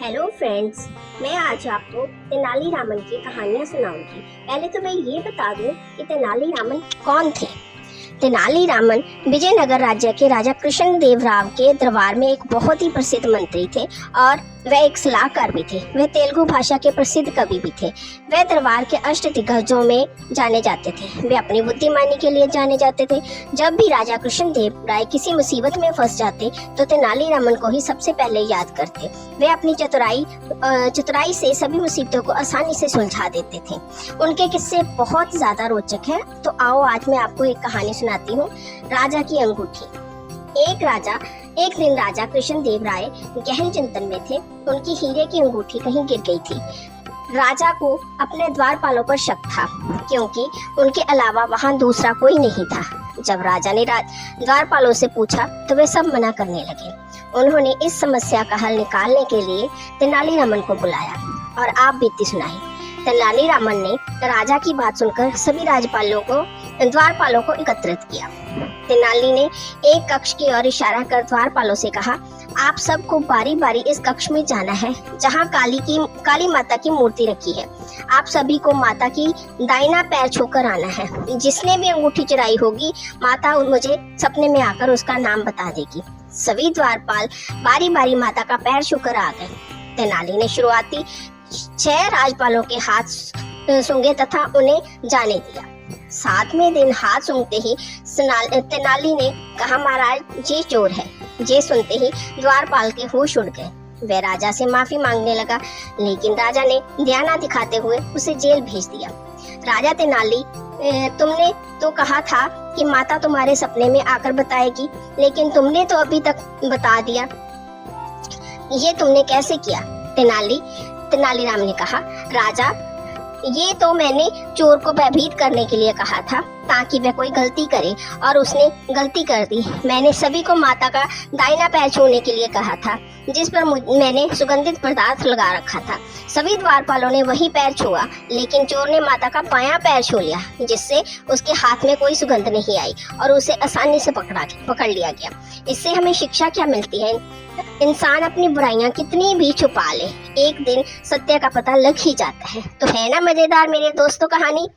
Hello friends, मैं आज आपको तेनालीरामन की कहानियाँ सुनाऊंगी। पहले तो मैं ये बता दूं कि तेनालीरामन कौन थे। तेनालीरामन विजयनगर राज्य के राजा कृष्णदेव राव के दरबार में एक बहुत ही प्रसिद्ध मंत्री थे और वह एक सलाहकार भी थे। वह तेलुगु भाषा के प्रसिद्ध कवि भी थे। वह दरबार के अष्टदिग्गजों में जाने जाते थे। वे अपनी बुद्धिमानी के लिए जाने जाते थे। जब भी राजा कृष्णदेव राय किसी मुसीबत में फंस जाते तो तेनालीरामन को ही सबसे पहले याद करते। वे अपनी चतुराई से सभी मुसीबतों को आसानी से सुलझा देते थे। उनके किस्से बहुत ज्यादा रोचक हैं, तो आओ आज मैं आपको एक कहानी सुनाती हूँ, राजा की अंगूठी। एक दिन राजा कृष्णदेव राय गहन चिंतन में थे। उनकी हीरे की अंगूठी कहीं गिर गई थी। राजा को अपने द्वारपालों पर शक था, क्योंकि उनके अलावा वहां दूसरा कोई नहीं था। जब राजा ने द्वारपालों से पूछा तो वे सब मना करने लगे। उन्होंने इस समस्या का हल निकालने के लिए तेनालीरामन को बुलाया और आप बीती सुनाई। तेनालीरामन ने राजा की बात सुनकर सभी द्वारपालों को एकत्रित किया। तेनाली ने एक कक्ष की ओर इशारा कर द्वारपालों से कहा, आप सबको बारी बारी इस कक्ष में जाना है जहाँ काली माता की मूर्ति रखी है। आप सभी को माता की दाहिना पैर छूकर आना है। जिसने भी अंगूठी चुराई होगी, माता मुझे सपने में आकर उसका नाम बता देगी। सभी द्वारपाल बारी बारी माता का पैर छूकर आ गए। तेनाली ने शुरुआती 6 राजपालों के हाथ सूंघे तथा उन्हें जाने दिया। 7वें दिन हाथ सूंघते ही तेनाली ने कहा, महाराज ये चोर है। ये सुनते ही द्वारपाल के होश उड़ गए। वह राजा से माफी मांगने लगा, लेकिन राजा ने दया न दिखाते हुए उसे जेल भेज दिया। राजा तेनाली, तुमने तो कहा था कि माता तुम्हारे सपने में आकर बताएगी, लेकिन तुमने तो अभी तक बता दिया। ये तुमने कैसे किया? तेनालीराम ने कहा, राजा ये तो मैंने चोर को भयभीत करने के लिए कहा था, ताकि वह कोई गलती करे, और उसने गलती कर दी। मैंने सभी को माता का दाहिना पैर छूने के लिए कहा था, जिस पर मैंने सुगंधित पदार्थ लगा रखा था। सभी द्वारपालों ने वही पैर छुआ, लेकिन चोर ने माता का बायां पैर छू लिया, जिससे उसके हाथ में कोई सुगंध नहीं आई और उसे आसानी से पकड़ लिया गया। इससे हमें शिक्षा क्या मिलती है? इंसान अपनी बुराइयां कितनी भी छुपा ले, एक दिन सत्य का पता लग ही जाता है। तो है ना मजेदार मेरे दोस्तों कहानी?